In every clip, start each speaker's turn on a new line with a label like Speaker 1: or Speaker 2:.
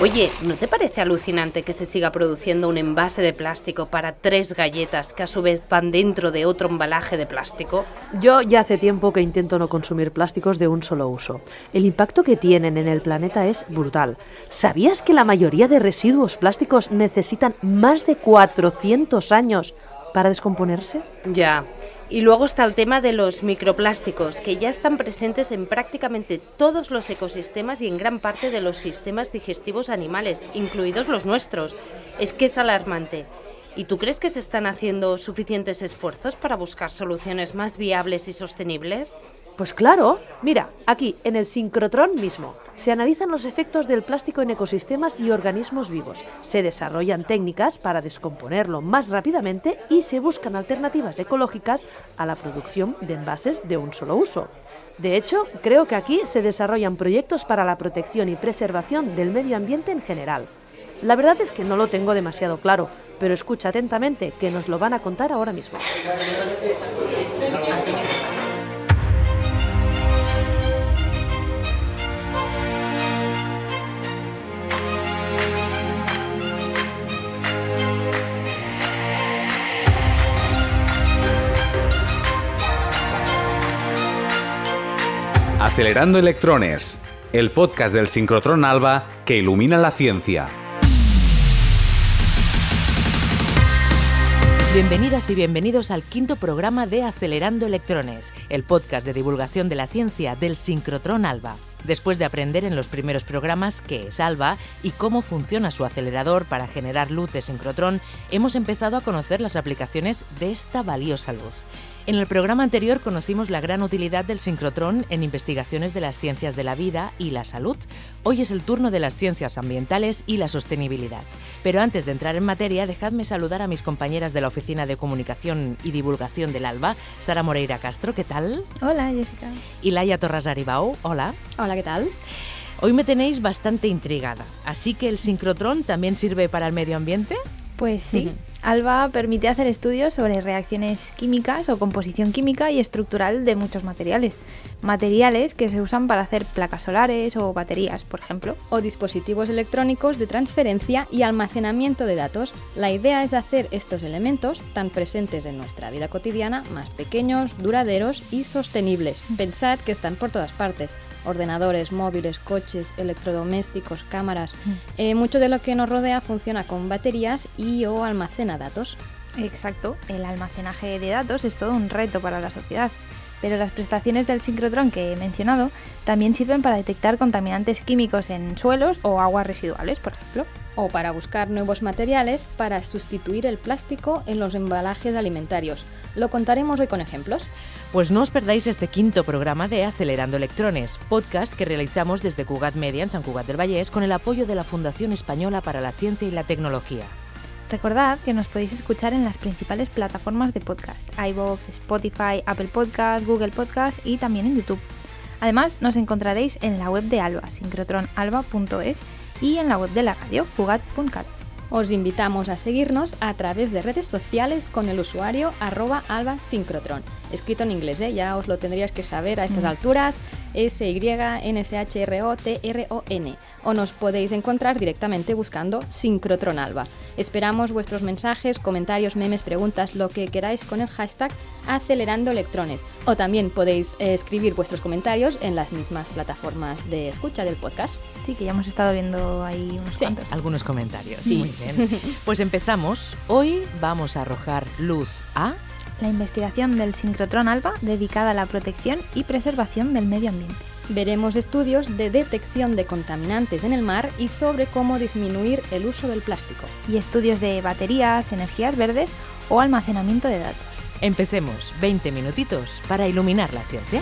Speaker 1: Oye, ¿no te parece alucinante que se siga produciendo un envase de plástico para 3 galletas que a su vez van dentro de otro embalaje de plástico?
Speaker 2: Yo ya hace tiempo que intento no consumir plásticos de un solo uso. El impacto que tienen en el planeta es brutal. ¿Sabías que la mayoría de residuos plásticos necesitan más de 400 años para descomponerse?
Speaker 1: Ya. Y luego está el tema de los microplásticos, que ya están presentes en prácticamente todos los ecosistemas y en gran parte de los sistemas digestivos animales, incluidos los nuestros. Es que es alarmante. ¿Y tú crees que se están haciendo suficientes esfuerzos para buscar soluciones más viables y sostenibles?
Speaker 2: Pues claro, mira, aquí en el sincrotrón mismo se analizan los efectos del plástico en ecosistemas y organismos vivos, se desarrollan técnicas para descomponerlo más rápidamente y se buscan alternativas ecológicas a la producción de envases de un solo uso. De hecho, creo que aquí se desarrollan proyectos para la protección y preservación del medio ambiente en general. La verdad es que no lo tengo demasiado claro, pero escucha atentamente que nos lo van a contar ahora mismo.
Speaker 3: Acelerando Electrones, el podcast del sincrotrón ALBA que ilumina la ciencia.
Speaker 4: Bienvenidas y bienvenidos al 5º programa de Acelerando Electrones, el podcast de divulgación de la ciencia del sincrotrón ALBA. Después de aprender en los primeros programas qué es ALBA y cómo funciona su acelerador para generar luz de sincrotrón, hemos empezado a conocer las aplicaciones de esta valiosa luz. En el programa anterior conocimos la gran utilidad del sincrotrón en investigaciones de las ciencias de la vida y la salud. Hoy es el turno de las ciencias ambientales y la sostenibilidad. Pero antes de entrar en materia, dejadme saludar a mis compañeras de la Oficina de Comunicación y Divulgación del ALBA, Sara Moreira Castro, ¿qué tal?
Speaker 5: Hola, Jessica.
Speaker 4: Y Laia Torras Aribau, hola.
Speaker 5: Hola, ¿qué tal?
Speaker 4: Hoy me tenéis bastante intrigada, ¿así que el sincrotrón también sirve para el medio ambiente?
Speaker 5: Pues sí. ALBA permite hacer estudios sobre reacciones químicas o composición química y estructural de muchos materiales. Materiales que se usan para hacer placas solares o baterías, por ejemplo.
Speaker 6: O dispositivos electrónicos de transferencia y almacenamiento de datos. La idea es hacer estos elementos, tan presentes en nuestra vida cotidiana, más pequeños, duraderos y sostenibles. Pensad que están por todas partes. Ordenadores, móviles, coches, electrodomésticos, cámaras. Mucho de lo que nos rodea funciona con baterías y o almacena datos.
Speaker 5: Exacto, el almacenaje de datos es todo un reto para la sociedad, pero las prestaciones del sincrotrón que he mencionado también sirven para detectar contaminantes químicos en suelos o aguas residuales, por ejemplo.
Speaker 6: O para buscar nuevos materiales para sustituir el plástico en los embalajes alimentarios. Lo contaremos hoy con ejemplos.
Speaker 4: Pues no os perdáis este 5º programa de Acelerando Electrones, podcast que realizamos desde Cugat Media en Sant Cugat del Vallès con el apoyo de la Fundación Española para la Ciencia y la Tecnología.
Speaker 5: Recordad que nos podéis escuchar en las principales plataformas de podcast, iVoox, Spotify, Apple Podcast, Google Podcast y también en YouTube. Además, nos encontraréis en la web de ALBA, sincrotronalba.es, y en la web de la radio, cugat.cat.
Speaker 6: Os invitamos a seguirnos a través de redes sociales con el usuario @albasincrotron. Escrito en inglés, ya os lo tendríais que saber a estas alturas, SYNSHROTRON. O nos podéis encontrar directamente buscando Sincrotrón ALBA. Esperamos vuestros mensajes, comentarios, memes, preguntas, lo que queráis con el hashtag Acelerando Electrones. O también podéis escribir vuestros comentarios en las mismas plataformas de escucha del podcast.
Speaker 5: Sí, que ya hemos estado viendo ahí unos cuantos.
Speaker 4: Algunos comentarios. Sí. Muy bien. Pues empezamos. Hoy vamos a arrojar luz a
Speaker 5: la investigación del sincrotrón ALBA dedicada a la protección y preservación del medio ambiente.
Speaker 6: Veremos estudios de detección de contaminantes en el mar y sobre cómo disminuir el uso del plástico.
Speaker 5: Y estudios de baterías, energías verdes o almacenamiento de datos.
Speaker 4: Empecemos 20 minutitos para iluminar la ciencia.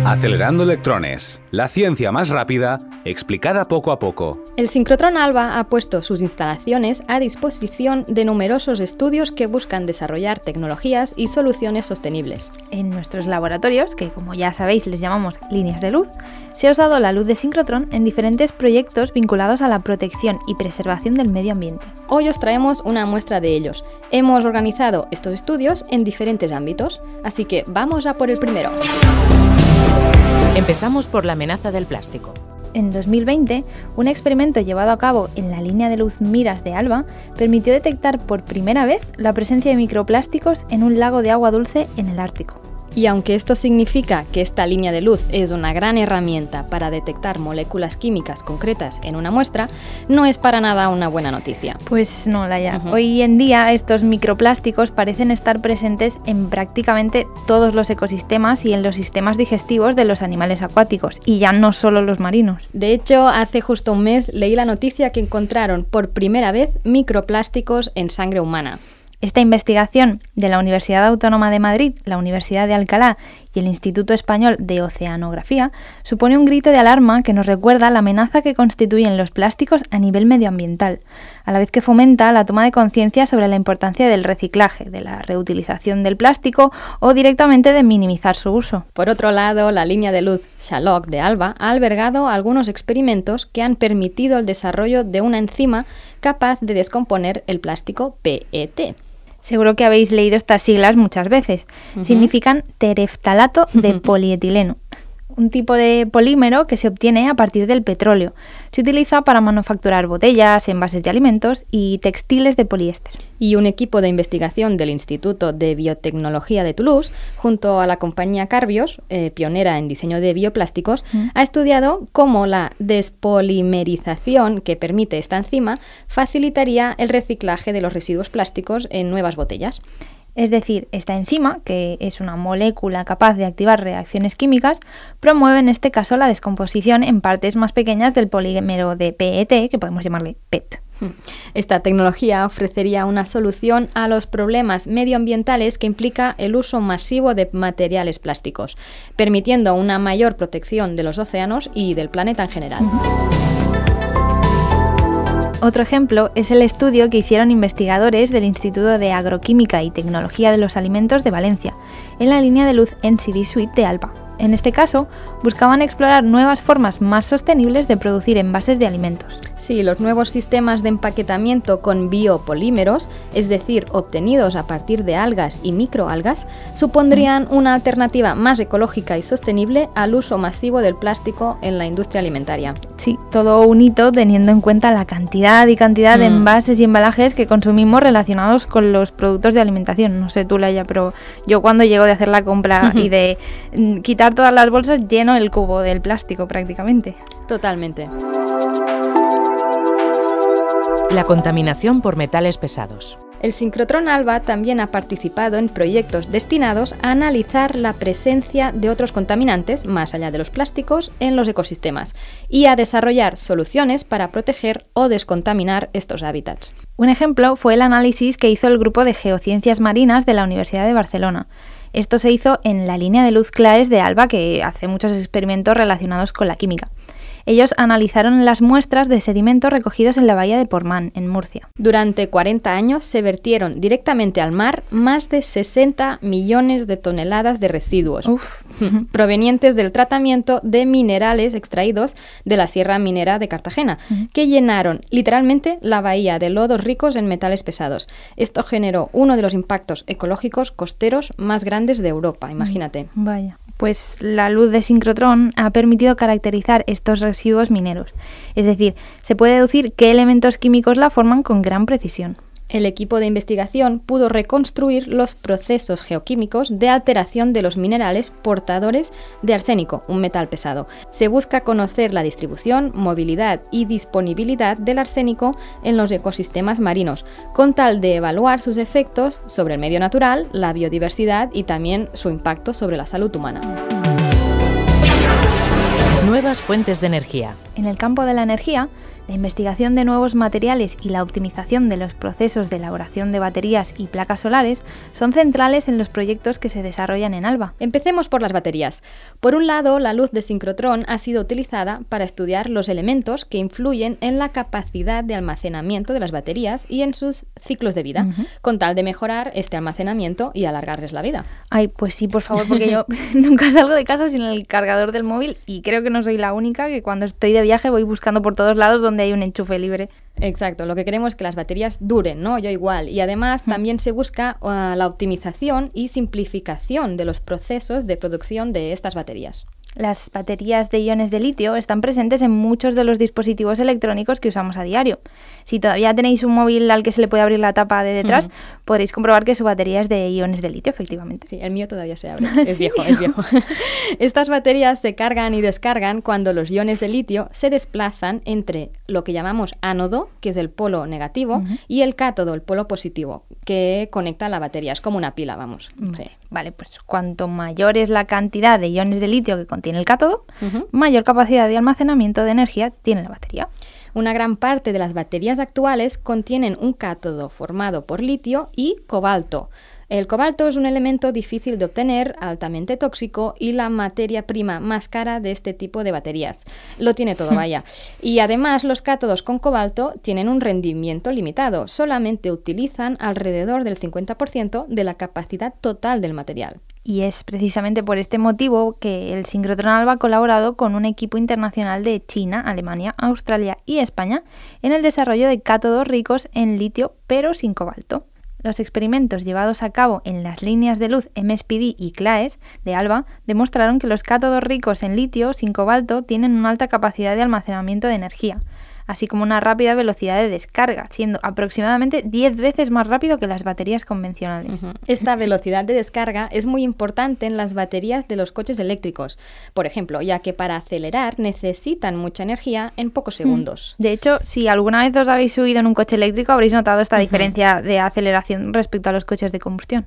Speaker 3: Acelerando Electrones, la ciencia más rápida, explicada poco a poco.
Speaker 6: El sincrotrón ALBA ha puesto sus instalaciones a disposición de numerosos estudios que buscan desarrollar tecnologías y soluciones sostenibles.
Speaker 5: En nuestros laboratorios, que como ya sabéis les llamamos líneas de luz, se ha usado la luz de sincrotrón en diferentes proyectos vinculados a la protección y preservación del medio ambiente.
Speaker 6: Hoy os traemos una muestra de ellos. Hemos organizado estos estudios en diferentes ámbitos, así que vamos a por el primero.
Speaker 4: Empezamos por la amenaza del plástico.
Speaker 5: En 2020, un experimento llevado a cabo en la línea de luz Miras de ALBA permitió detectar por primera vez la presencia de microplásticos en un lago de agua dulce en el Ártico.
Speaker 6: Y aunque esto significa que esta línea de luz es una gran herramienta para detectar moléculas químicas concretas en una muestra, no es para nada una buena noticia.
Speaker 5: Pues no, Laia. Hoy en día estos microplásticos parecen estar presentes en prácticamente todos los ecosistemas y en los sistemas digestivos de los animales acuáticos, y ya no solo los marinos.
Speaker 6: De hecho, hace justo un mes leí la noticia que encontraron por primera vez microplásticos en sangre humana.
Speaker 5: Esta investigación de la Universidad Autónoma de Madrid, la Universidad de Alcalá y el Instituto Español de Oceanografía supone un grito de alarma que nos recuerda la amenaza que constituyen los plásticos a nivel medioambiental, a la vez que fomenta la toma de conciencia sobre la importancia del reciclaje, de la reutilización del plástico o directamente de minimizar su uso.
Speaker 6: Por otro lado, la línea de luz Shalok de ALBA ha albergado algunos experimentos que han permitido el desarrollo de una enzima capaz de descomponer el plástico PET.
Speaker 5: Seguro que habéis leído estas siglas muchas veces. Significan tereftalato de polietileno, un tipo de polímero que se obtiene a partir del petróleo. Se utiliza para manufacturar botellas, envases de alimentos y textiles de poliéster.
Speaker 6: Y un equipo de investigación del Instituto de Biotecnología de Toulouse, junto a la compañía Carbios, pionera en diseño de bioplásticos, ha estudiado cómo la despolimerización que permite esta enzima facilitaría el reciclaje de los residuos plásticos en nuevas botellas.
Speaker 5: Es decir, esta enzima, que es una molécula capaz de activar reacciones químicas, promueve en este caso la descomposición en partes más pequeñas del polímero de PET, que podemos llamarle PET.
Speaker 6: Esta tecnología ofrecería una solución a los problemas medioambientales que implica el uso masivo de materiales plásticos, permitiendo una mayor protección de los océanos y del planeta en general.
Speaker 5: Otro ejemplo es el estudio que hicieron investigadores del Instituto de Agroquímica y Tecnología de los Alimentos de Valencia, en la línea de luz NCD Suite de ALBA. En este caso, buscaban explorar nuevas formas más sostenibles de producir envases de alimentos.
Speaker 6: Sí, los nuevos sistemas de empaquetamiento con biopolímeros, es decir, obtenidos a partir de algas y microalgas, supondrían una alternativa más ecológica y sostenible al uso masivo del plástico en la industria alimentaria.
Speaker 5: Sí, todo un hito teniendo en cuenta la cantidad de envases y embalajes que consumimos relacionados con los productos de alimentación. No sé tú, Laia, pero yo cuando llego de hacer la compra y de quitar todas las bolsas, lleno el cubo del plástico prácticamente.
Speaker 6: Totalmente.
Speaker 4: La contaminación por metales pesados.
Speaker 6: El sincrotrón ALBA también ha participado en proyectos destinados a analizar la presencia de otros contaminantes, más allá de los plásticos, en los ecosistemas y a desarrollar soluciones para proteger o descontaminar estos hábitats.
Speaker 5: Un ejemplo fue el análisis que hizo el grupo de geociencias marinas de la Universidad de Barcelona. Esto se hizo en la línea de luz CLAES de ALBA, que hace muchos experimentos relacionados con la química. Ellos analizaron las muestras de sedimentos recogidos en la bahía de Portmán, en Murcia.
Speaker 6: Durante 40 años se vertieron directamente al mar más de 60 millones de toneladas de residuos provenientes del tratamiento de minerales extraídos de la Sierra Minera de Cartagena, que llenaron literalmente la bahía de lodos ricos en metales pesados. Esto generó uno de los impactos ecológicos costeros más grandes de Europa, imagínate.
Speaker 5: Vaya. Pues la luz de sincrotrón ha permitido caracterizar estos residuos mineros. Es decir, se puede deducir qué elementos químicos la forman con gran precisión.
Speaker 6: El equipo de investigación pudo reconstruir los procesos geoquímicos de alteración de los minerales portadores de arsénico, un metal pesado. Se busca conocer la distribución, movilidad y disponibilidad del arsénico en los ecosistemas marinos, con tal de evaluar sus efectos sobre el medio natural, la biodiversidad y también su impacto sobre la salud humana.
Speaker 4: Nuevas fuentes de energía.
Speaker 5: En el campo de la energía, la investigación de nuevos materiales y la optimización de los procesos de elaboración de baterías y placas solares son centrales en los proyectos que se desarrollan en ALBA.
Speaker 6: Empecemos por las baterías. Por un lado, la luz de sincrotrón ha sido utilizada para estudiar los elementos que influyen en la capacidad de almacenamiento de las baterías y en sus ciclos de vida, con tal de mejorar este almacenamiento y alargarles la vida.
Speaker 5: Ay, pues sí, por favor, porque yo nunca salgo de casa sin el cargador del móvil y creo que no soy la única que cuando estoy de viaje voy buscando por todos lados donde hay un enchufe libre.
Speaker 6: Exacto, lo que queremos es que las baterías duren, ¿no? Yo igual. Y además también se busca la optimización y simplificación de los procesos de producción de estas baterías.
Speaker 5: Las baterías de iones de litio están presentes en muchos de los dispositivos electrónicos que usamos a diario. Si todavía tenéis un móvil al que se le puede abrir la tapa de detrás, podréis comprobar que su batería es de iones de litio, efectivamente.
Speaker 6: Sí, el mío todavía se abre. Es viejo, es viejo. Estas baterías se cargan y descargan cuando los iones de litio se desplazan entre lo que llamamos ánodo, que es el polo negativo, y el cátodo, el polo positivo, que conecta la batería. Es como una pila, vamos. Sí.
Speaker 5: Vale, pues cuanto mayor es la cantidad de iones de litio que contiene el cátodo, mayor capacidad de almacenamiento de energía tiene la batería.
Speaker 6: Una gran parte de las baterías actuales contienen un cátodo formado por litio y cobalto. El cobalto es un elemento difícil de obtener, altamente tóxico y la materia prima más cara de este tipo de baterías. Lo tiene todo, vaya. Y además los cátodos con cobalto tienen un rendimiento limitado. Solamente utilizan alrededor del 50% de la capacidad total del material.
Speaker 5: Y es precisamente por este motivo que el Synchrotron Alba ha colaborado con un equipo internacional de China, Alemania, Australia y España en el desarrollo de cátodos ricos en litio pero sin cobalto. Los experimentos llevados a cabo en las líneas de luz MSPD y CLAES de Alba demostraron que los cátodos ricos en litio sin cobalto tienen una alta capacidad de almacenamiento de energía, así como una rápida velocidad de descarga, siendo aproximadamente 10 veces más rápido que las baterías convencionales.
Speaker 6: Esta velocidad de descarga es muy importante en las baterías de los coches eléctricos, por ejemplo, ya que para acelerar necesitan mucha energía en pocos segundos.
Speaker 5: De hecho, si alguna vez os habéis subido en un coche eléctrico, habréis notado esta diferencia de aceleración respecto a los coches de combustión.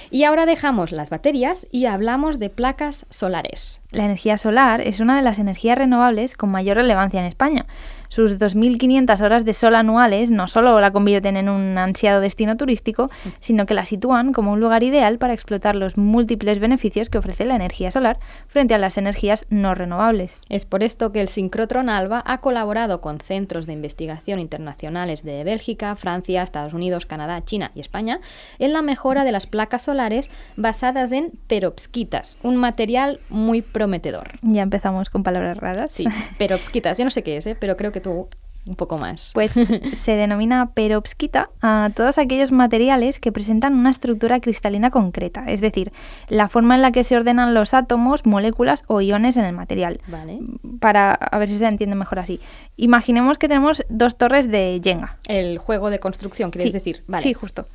Speaker 6: Y ahora dejamos las baterías y hablamos de placas solares.
Speaker 5: La energía solar es una de las energías renovables con mayor relevancia en España. Sus 2.500 horas de sol anuales no solo la convierten en un ansiado destino turístico, sino que la sitúan como un lugar ideal para explotar los múltiples beneficios que ofrece la energía solar frente a las energías no renovables.
Speaker 6: Es por esto que el Synchrotron Alba ha colaborado con centros de investigación internacionales de Bélgica, Francia, Estados Unidos, Canadá, China y España en la mejora de las placas solares basadas en perovskitas, un material muy prometedor.
Speaker 5: Ya empezamos con palabras raras.
Speaker 6: Sí, perovskitas, yo no sé qué es, pero creo que tú un poco más.
Speaker 5: Pues se denomina perovskita a todos aquellos materiales que presentan una estructura cristalina concreta, es decir, la forma en la que se ordenan los átomos, moléculas o iones en el material.
Speaker 6: Vale.
Speaker 5: Para a ver si se entiende mejor así. Imaginemos que tenemos dos torres de Jenga.
Speaker 6: El juego de construcción, ¿quieres decir? Vale.
Speaker 5: Sí, justo.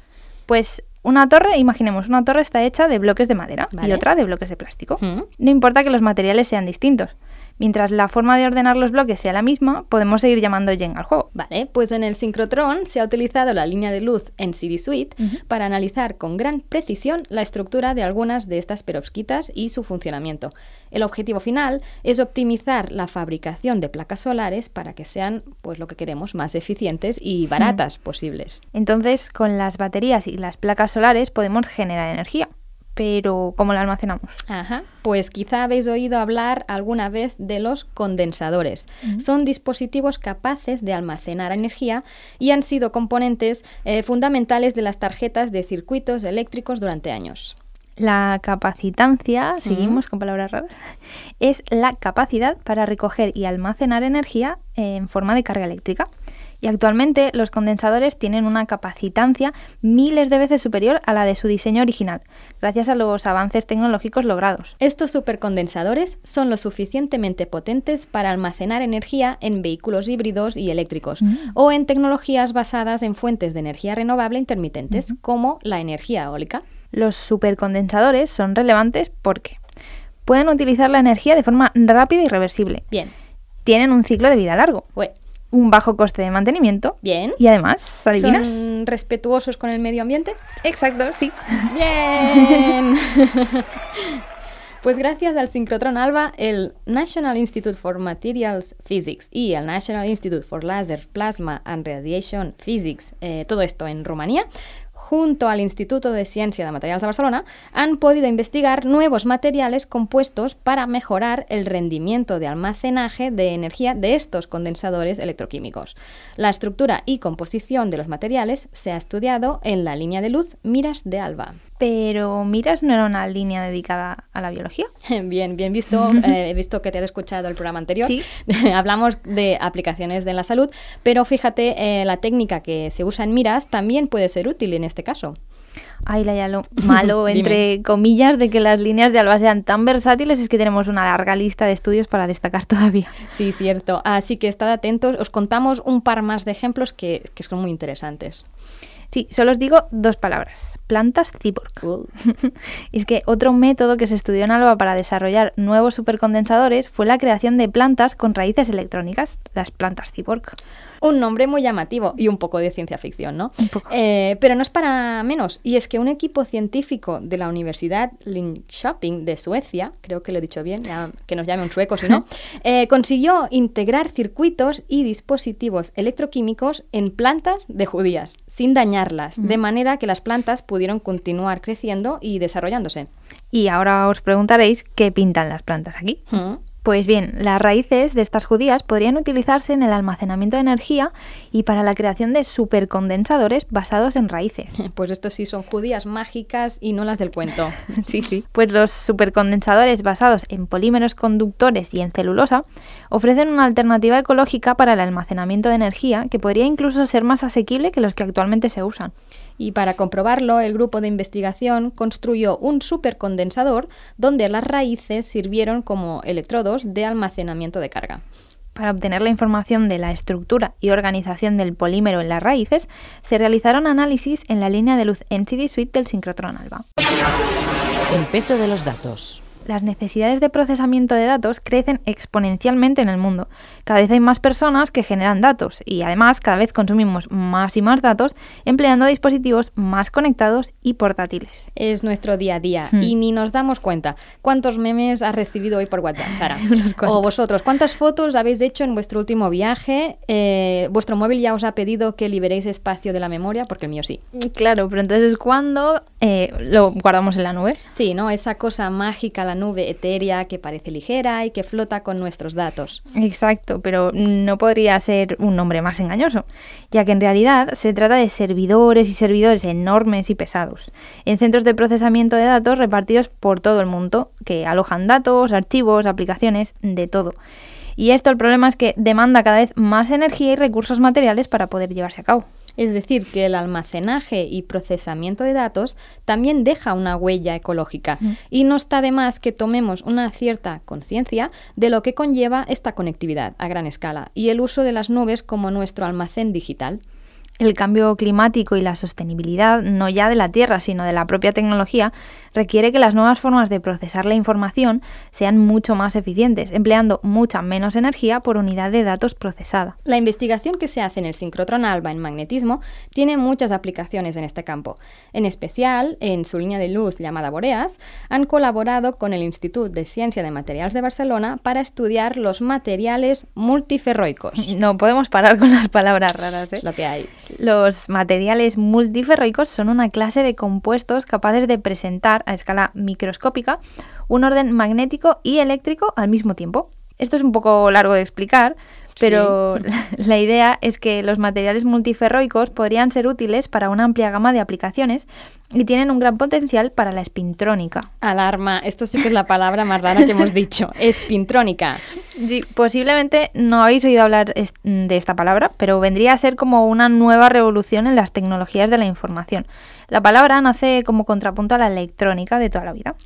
Speaker 5: Pues una torre, imaginemos, una torre está hecha de bloques de madera y otra de bloques de plástico. No importa que los materiales sean distintos. Mientras la forma de ordenar los bloques sea la misma, podemos seguir llamando Jenga al juego.
Speaker 6: Vale, pues en el Synchrotron se ha utilizado la línea de luz NCD Suite para analizar con gran precisión la estructura de algunas de estas perovskitas y su funcionamiento. El objetivo final es optimizar la fabricación de placas solares para que sean, pues lo que queremos, más eficientes y baratas posibles.
Speaker 5: Entonces, con las baterías y las placas solares podemos generar energía. Pero, ¿cómo la almacenamos?
Speaker 6: Ajá. Pues quizá habéis oído hablar alguna vez de los condensadores. Son dispositivos capaces de almacenar energía y han sido componentes fundamentales de las tarjetas de circuitos eléctricos durante años.
Speaker 5: La capacitancia, seguimos con palabras raras, es la capacidad para recoger y almacenar energía en forma de carga eléctrica. Y actualmente los condensadores tienen una capacitancia miles de veces superior a la de su diseño original, gracias a los avances tecnológicos logrados.
Speaker 6: Estos supercondensadores son lo suficientemente potentes para almacenar energía en vehículos híbridos y eléctricos o en tecnologías basadas en fuentes de energía renovable intermitentes, como la energía eólica.
Speaker 5: Los supercondensadores son relevantes porque pueden utilizar la energía de forma rápida y reversible.
Speaker 6: Bien.
Speaker 5: Tienen un ciclo de vida largo. Un bajo coste de mantenimiento.
Speaker 6: Bien.
Speaker 5: Y además, ¿adivinas?
Speaker 6: ¿Son respetuosos con el medio ambiente?
Speaker 5: Exacto, sí.
Speaker 6: Bien. Pues gracias al Synchrotron Alba, el National Institute for Materials Physics y el National Institute for Laser, Plasma and Radiation Physics, todo esto en Rumanía, junto al Instituto de Ciencia de Materials de Barcelona, han podido investigar nuevos materiales compuestos para mejorar el rendimiento de almacenaje de energía de estos condensadores electroquímicos. La estructura y composición de los materiales se ha estudiado en la línea de luz MIRAS de Alba.
Speaker 5: Pero MIRAS no era una línea dedicada a la biología.
Speaker 6: Bien visto. He visto que te has escuchado el programa anterior.
Speaker 5: Sí.
Speaker 6: Hablamos de aplicaciones de la salud, pero fíjate, la técnica que se usa en MIRAS también puede ser útil en este caso.
Speaker 5: Ay, Laia, lo malo, entre comillas, de que las líneas de ALBA sean tan versátiles es que tenemos una larga lista de estudios para destacar todavía.
Speaker 6: Sí, cierto. Así que estad atentos. Os contamos un par más de ejemplos que son muy interesantes.
Speaker 5: Sí, solo os digo 2 palabras. Plantas cyborg. Y es que otro método que se estudió en ALBA para desarrollar nuevos supercondensadores fue la creación de plantas con raíces electrónicas, las plantas cyborg.
Speaker 6: Un nombre muy llamativo y un poco de ciencia ficción, ¿no?
Speaker 5: Un poco.
Speaker 6: Pero no es para menos. Y es que un equipo científico de la Universidad Linköping de Suecia, creo que lo he dicho bien, ya que nos llame un sueco si no, consiguió integrar circuitos y dispositivos electroquímicos en plantas de judías, sin dañarlas, de manera que las plantas pudieron continuar creciendo y desarrollándose.
Speaker 5: Y ahora os preguntaréis qué pintan las plantas aquí. Pues bien, las raíces de estas judías podrían utilizarse en el almacenamiento de energía y para la creación de supercondensadores basados en raíces.
Speaker 6: Pues estos sí son judías mágicas y no las del cuento.
Speaker 5: Sí. Pues los supercondensadores basados en polímeros conductores y en celulosa ofrecen una alternativa ecológica para el almacenamiento de energía que podría incluso ser más asequible que los que actualmente se usan.
Speaker 6: Y para comprobarlo, el grupo de investigación construyó un supercondensador donde las raíces sirvieron como electrodos de almacenamiento de carga.
Speaker 5: Para obtener la información de la estructura y organización del polímero en las raíces, se realizaron análisis en la línea de luz NCD Suite del sincrotrón ALBA.
Speaker 4: El peso de los datos.
Speaker 5: Las necesidades de procesamiento de datos crecen exponencialmente en el mundo. Cada vez hay más personas que generan datos y además cada vez consumimos más y más datos empleando dispositivos más conectados y portátiles.
Speaker 6: Es nuestro día a día y ni nos damos cuenta. ¿Cuántos memes has recibido hoy por WhatsApp, Sara? O vosotros, ¿cuántas fotos habéis hecho en vuestro último viaje? ¿Vuestro móvil ya os ha pedido que liberéis espacio de la memoria? Porque el mío sí.
Speaker 5: Claro, pero entonces ¿cuándo lo guardamos en la nube?
Speaker 6: Sí, ¿no? Esa cosa mágica, la nube etérea que parece ligera y que flota con nuestros datos.
Speaker 5: Exacto, pero no podría ser un nombre más engañoso, ya que en realidad se trata de servidores y servidores enormes y pesados, en centros de procesamiento de datos repartidos por todo el mundo, que alojan datos, archivos, aplicaciones, de todo. Y esto, el problema es que demanda cada vez más energía y recursos materiales para poder llevarse a cabo.
Speaker 6: Es decir, que el almacenaje y procesamiento de datos también deja una huella ecológica y no está de más que tomemos una cierta conciencia de lo que conlleva esta conectividad a gran escala y el uso de las nubes como nuestro almacén digital.
Speaker 5: El cambio climático y la sostenibilidad, no ya de la Tierra, sino de la propia tecnología, requiere que las nuevas formas de procesar la información sean mucho más eficientes, empleando mucha menos energía por unidad de datos procesada.
Speaker 6: La investigación que se hace en el sincrotrón ALBA en magnetismo tiene muchas aplicaciones en este campo. En especial, en su línea de luz llamada Boreas, han colaborado con el Institut de Ciència de Materials de Barcelona para estudiar los materiales multiferroicos.
Speaker 5: No podemos parar con las palabras raras, ¿eh?
Speaker 6: Es lo que hay.
Speaker 5: Los materiales multiferroicos son una clase de compuestos capaces de presentar a escala microscópica un orden magnético y eléctrico al mismo tiempo. Esto es un poco largo de explicar, pero sí. La idea es que los materiales multiferroicos podrían ser útiles para una amplia gama de aplicaciones y tienen un gran potencial para la espintrónica.
Speaker 6: Alarma, esto sí que es la palabra más rara que hemos dicho, espintrónica.
Speaker 5: Sí, posiblemente no habéis oído hablar de esta palabra, pero vendría a ser como una nueva revolución en las tecnologías de la información. La palabra nace como contrapunto a la electrónica de toda la vida.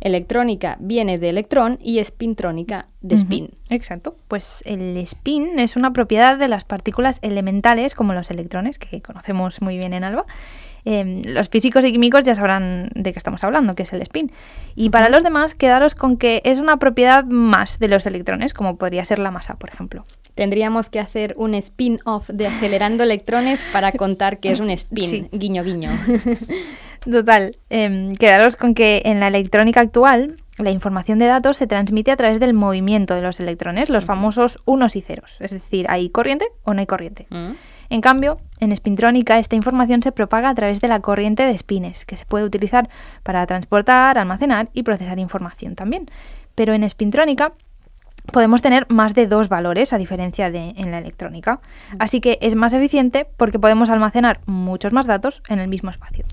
Speaker 6: Electrónica viene de electrón y espintrónica de spin.
Speaker 5: Exacto. Pues el spin es una propiedad de las partículas elementales como los electrones, que conocemos muy bien en ALBA. Los físicos y químicos ya sabrán de qué estamos hablando, que es el spin. Y para los demás, quedaros con que es una propiedad más de los electrones, como podría ser la masa, por ejemplo.
Speaker 6: Tendríamos que hacer un spin-off de Acelerando Electrones para contar que es un spin,
Speaker 5: sí.
Speaker 6: Guiño, guiño.
Speaker 5: Total, quedaros con que en la electrónica actual la información de datos se transmite a través del movimiento de los electrones, los famosos unos y ceros, es decir, ¿hay corriente o no hay corriente? En cambio, en espintrónica esta información se propaga a través de la corriente de espines, que se puede utilizar para transportar, almacenar y procesar información también. Pero en espintrónica podemos tener más de 2 valores, a diferencia de en la electrónica. Así que es más eficiente porque podemos almacenar muchos más datos en el mismo espacio.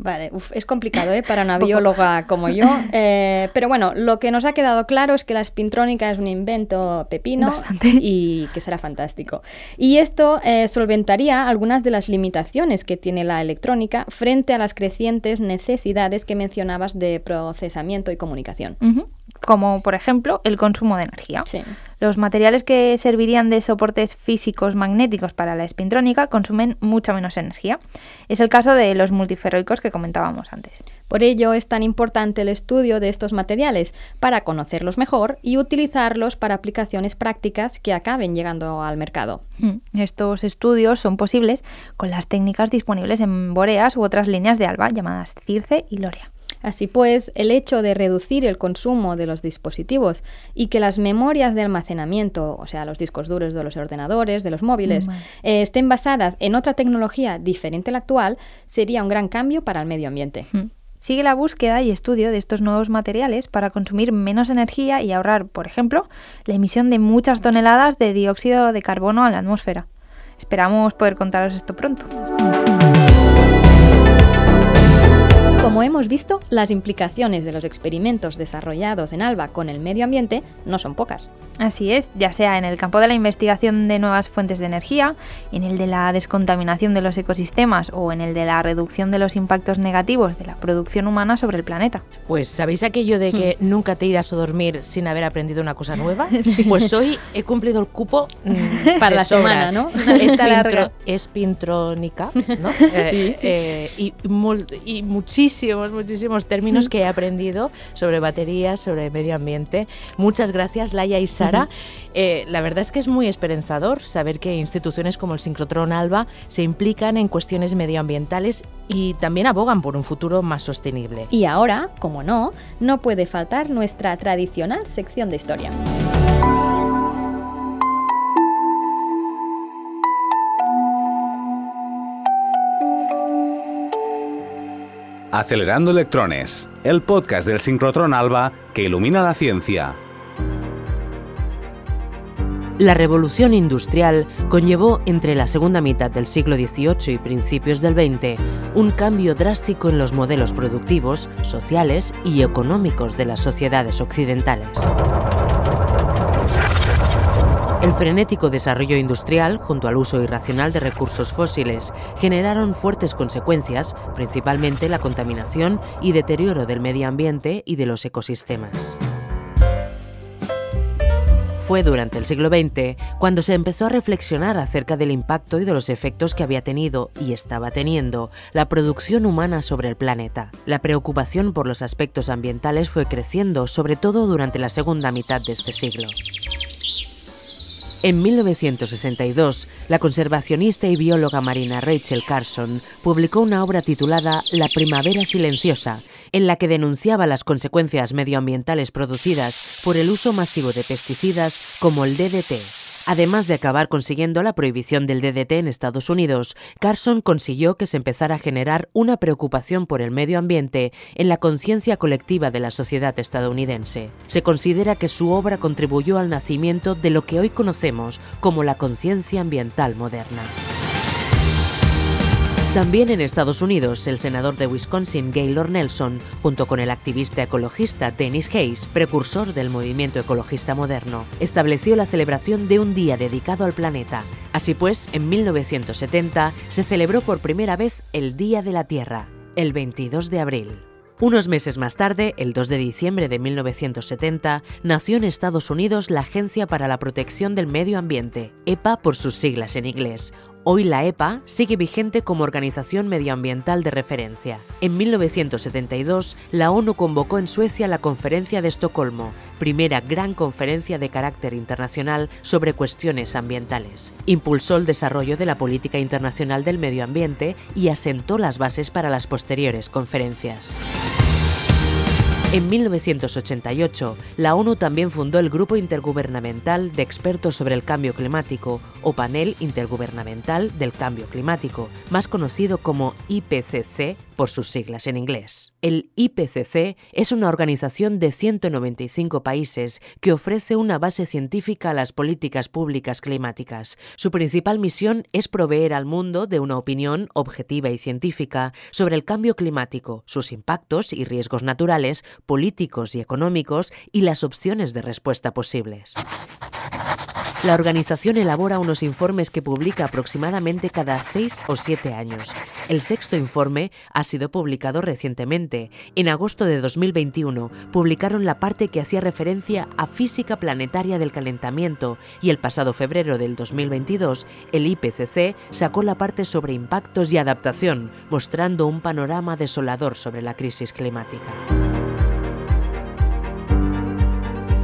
Speaker 6: Vale, es complicado para una bióloga como yo, pero bueno, lo que nos ha quedado claro es que la espintrónica es un invento pepino y que será fantástico. Y esto solventaría algunas de las limitaciones que tiene la electrónica frente a las crecientes necesidades que mencionabas de procesamiento y comunicación.
Speaker 5: Como, por ejemplo, el consumo de energía.
Speaker 6: Sí.
Speaker 5: Los materiales que servirían de soportes físicos magnéticos para la espintrónica consumen mucha menos energía. Es el caso de los multiferroicos que comentábamos antes.
Speaker 6: Por ello es tan importante el estudio de estos materiales para conocerlos mejor y utilizarlos para aplicaciones prácticas que acaben llegando al mercado.
Speaker 5: Estos estudios son posibles con las técnicas disponibles en Boreas u otras líneas de ALBA llamadas CIRCE y LOREA.
Speaker 6: Así pues, el hecho de reducir el consumo de los dispositivos y que las memorias de almacenamiento, o sea, los discos duros de los ordenadores, de los móviles, estén basadas en otra tecnología diferente a la actual, sería un gran cambio para el medio ambiente.
Speaker 5: Sigue la búsqueda y estudio de estos nuevos materiales para consumir menos energía y ahorrar, por ejemplo, la emisión de muchas toneladas de dióxido de carbono a la atmósfera. Esperamos poder contaros esto pronto.
Speaker 6: Como hemos visto, las implicaciones de los experimentos desarrollados en ALBA con el medio ambiente no son pocas.
Speaker 5: Así es, ya sea en el campo de la investigación de nuevas fuentes de energía, en el de la descontaminación de los ecosistemas o en el de la reducción de los impactos negativos de la producción humana sobre el planeta.
Speaker 4: Pues ¿sabéis aquello de que nunca te irás a dormir sin haber aprendido una cosa nueva? Pues hoy he cumplido el cupo
Speaker 6: para la semana, ¿no?
Speaker 4: Espintrónica, ¿no? Y muchísimos términos que he aprendido sobre baterías, sobre medio ambiente. Muchas gracias, Laia y Sara. La verdad es que es muy esperanzador saber que instituciones como el Sincrotrón ALBA se implican en cuestiones medioambientales y también abogan por un futuro más sostenible.
Speaker 6: Y ahora, como no puede faltar nuestra tradicional sección de historia.
Speaker 3: Acelerando Electrones, el podcast del Sincrotrón ALBA que ilumina la ciencia.
Speaker 4: La revolución industrial conllevó entre la segunda mitad del siglo XVIII y principios del XX un cambio drástico en los modelos productivos, sociales y económicos de las sociedades occidentales. El frenético desarrollo industrial, junto al uso irracional de recursos fósiles, generaron fuertes consecuencias, principalmente la contaminación y deterioro del medio ambiente y de los ecosistemas. Fue durante el siglo XX cuando se empezó a reflexionar acerca del impacto y de los efectos que había tenido y estaba teniendo la producción humana sobre el planeta. La preocupación por los aspectos ambientales fue creciendo, sobre todo durante la segunda mitad de este siglo. En 1962, la conservacionista y bióloga marina Rachel Carson publicó una obra titulada La primavera silenciosa, en la que denunciaba las consecuencias medioambientales producidas por el uso masivo de pesticidas como el DDT. Además de acabar consiguiendo la prohibición del DDT en Estados Unidos, Carson consiguió que se empezara a generar una preocupación por el medio ambiente en la conciencia colectiva de la sociedad estadounidense. Se considera que su obra contribuyó al nacimiento de lo que hoy conocemos como la conciencia ambiental moderna. También en Estados Unidos, el senador de Wisconsin, Gaylord Nelson, junto con el activista ecologista Dennis Hayes, precursor del movimiento ecologista moderno, estableció la celebración de un día dedicado al planeta. Así pues, en 1970 se celebró por primera vez el Día de la Tierra, el 22 de abril. Unos meses más tarde, el 2 de diciembre de 1970, nació en Estados Unidos la Agencia para la Protección del Medio Ambiente, EPA por sus siglas en inglés. Hoy la EPA sigue vigente como organización medioambiental de referencia. En 1972, la ONU convocó en Suecia la Conferencia de Estocolmo, primera gran conferencia de carácter internacional sobre cuestiones ambientales. Impulsó el desarrollo de la política internacional del medio ambiente y asentó las bases para las posteriores conferencias. En 1988, la ONU también fundó el Grupo Intergubernamental de Expertos sobre el Cambio Climático, o Panel Intergubernamental del Cambio Climático, más conocido como IPCC por sus siglas en inglés. El IPCC es una organización de 195 países que ofrece una base científica a las políticas públicas climáticas. Su principal misión es proveer al mundo de una opinión objetiva y científica sobre el cambio climático, sus impactos y riesgos naturales, políticos y económicos y las opciones de respuesta posibles. La organización elabora unos informes que publica aproximadamente cada 6 o 7 años. El sexto informe ha sido publicado recientemente. En agosto de 2021 publicaron la parte que hacía referencia a física planetaria del calentamiento y el pasado febrero del 2022 el IPCC sacó la parte sobre impactos y adaptación, mostrando un panorama desolador sobre la crisis climática.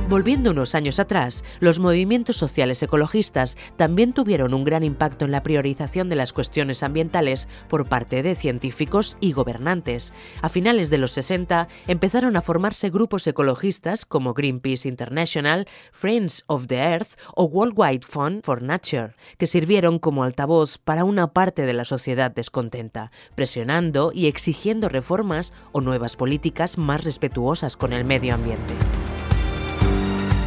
Speaker 4: Volviendo unos años atrás, los movimientos sociales ecologistas también tuvieron un gran impacto en la priorización de las cuestiones ambientales por parte de científicos y gobernantes. A finales de los 60 empezaron a formarse grupos ecologistas como Greenpeace International, Friends of the Earth o Worldwide Fund for Nature, que sirvieron como altavoz para una parte de la sociedad descontenta, presionando y exigiendo reformas o nuevas políticas más respetuosas con el medio ambiente.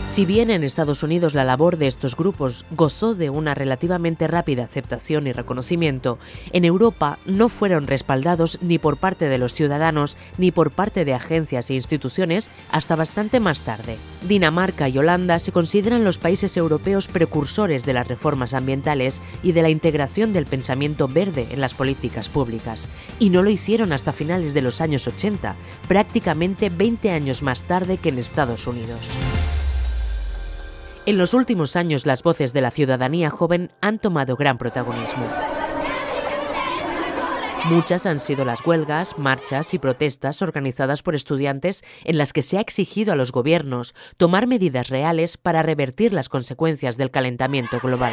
Speaker 4: Si bien en Estados Unidos la labor de estos grupos gozó de una relativamente rápida aceptación y reconocimiento, en Europa no fueron respaldados ni por parte de los ciudadanos ni por parte de agencias e instituciones hasta bastante más tarde. Dinamarca y Holanda se consideran los países europeos precursores de las reformas ambientales y de la integración del pensamiento verde en las políticas públicas, y no lo hicieron hasta finales de los años 80, prácticamente 20 años más tarde que en Estados Unidos. En los últimos años, las voces de la ciudadanía joven han tomado gran protagonismo. Muchas han sido las huelgas, marchas y protestas organizadas por estudiantes en las que se ha exigido a los gobiernos tomar medidas reales para revertir las consecuencias del calentamiento global.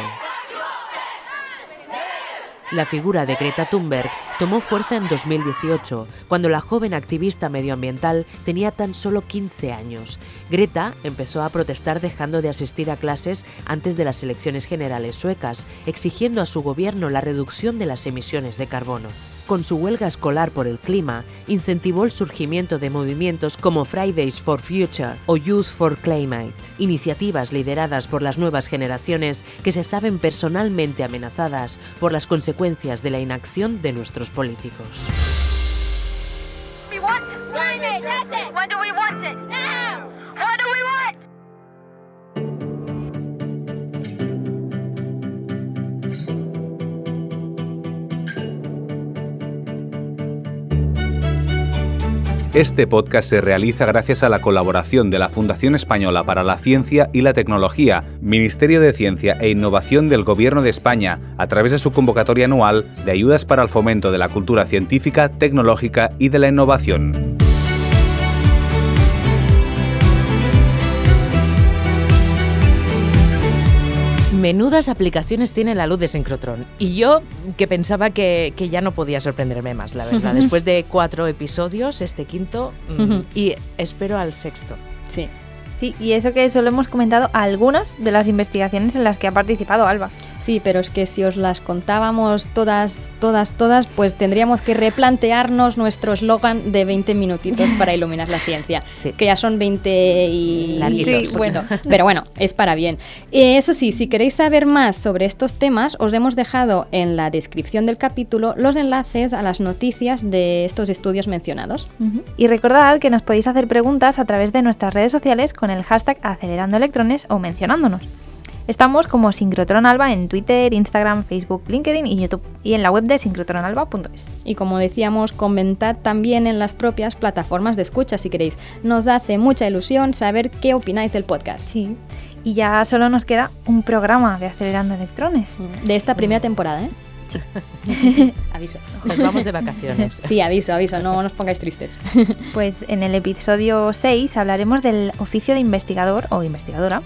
Speaker 4: La figura de Greta Thunberg tomó fuerza en 2018, cuando la joven activista medioambiental tenía tan solo 15 años. Greta empezó a protestar dejando de asistir a clases antes de las elecciones generales suecas, exigiendo a su gobierno la reducción de las emisiones de carbono. Con su huelga escolar por el clima, incentivó el surgimiento de movimientos como Fridays for Future o Youth for Climate, iniciativas lideradas por las nuevas generaciones que se saben personalmente amenazadas por las consecuencias de la inacción de nuestros políticos.
Speaker 3: Este podcast se realiza gracias a la colaboración de la Fundación Española para la Ciencia y la Tecnología, Ministerio de Ciencia e Innovación del Gobierno de España, a través de su convocatoria anual de ayudas para el fomento de la cultura científica, tecnológica y de la innovación.
Speaker 4: Menudas aplicaciones tiene la luz de sincrotrón. Y yo que pensaba que ya no podía sorprenderme más, la verdad. Después de 4 episodios, este quinto, y espero al sexto.
Speaker 5: Sí. Sí, y eso que solo hemos comentado algunas de las investigaciones en las que ha participado Alba.
Speaker 6: Sí, pero es que si os las contábamos todas, pues tendríamos que replantearnos nuestro eslogan de 20 minutitos para iluminar la ciencia,
Speaker 4: sí.
Speaker 6: Que ya son 20 y...
Speaker 4: larguitos.
Speaker 6: Sí, bueno, pero bueno, es para bien. Eso sí, si queréis saber más sobre estos temas, os hemos dejado en la descripción del capítulo los enlaces a las noticias de estos estudios mencionados.
Speaker 5: Y recordad que nos podéis hacer preguntas a través de nuestras redes sociales con el hashtag #acelerando_electrones o mencionándonos. Estamos como Sincrotrón Alba en Twitter, Instagram, Facebook, LinkedIn y YouTube, y en la web de sincrotronalba.es.
Speaker 6: Y como decíamos, comentad también en las propias plataformas de escucha si queréis. Nos hace mucha ilusión saber qué opináis del podcast.
Speaker 5: Sí, y ya solo nos queda un programa de Acelerando Electrones.
Speaker 6: De esta primera temporada, ¿eh?
Speaker 5: Sí.
Speaker 6: Aviso.
Speaker 4: Nos vamos de vacaciones.
Speaker 6: Sí, aviso, no os pongáis tristes.
Speaker 5: Pues en el episodio 6 hablaremos del oficio de investigador o investigadora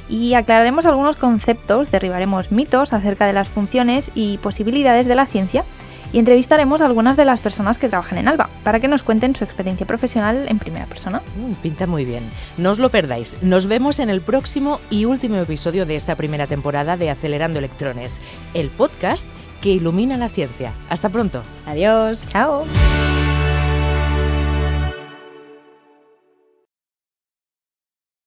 Speaker 5: y aclararemos algunos conceptos, derribaremos mitos acerca de las funciones y posibilidades de la ciencia Y entrevistaremos a algunas de las personas que trabajan en ALBA para que nos cuenten su experiencia profesional en primera persona.
Speaker 4: Pinta muy bien. No os lo perdáis. Nos vemos en el próximo y último episodio de esta primera temporada de Acelerando Electrones, el podcast que ilumina la ciencia. Hasta pronto.
Speaker 6: Adiós.
Speaker 5: Chao.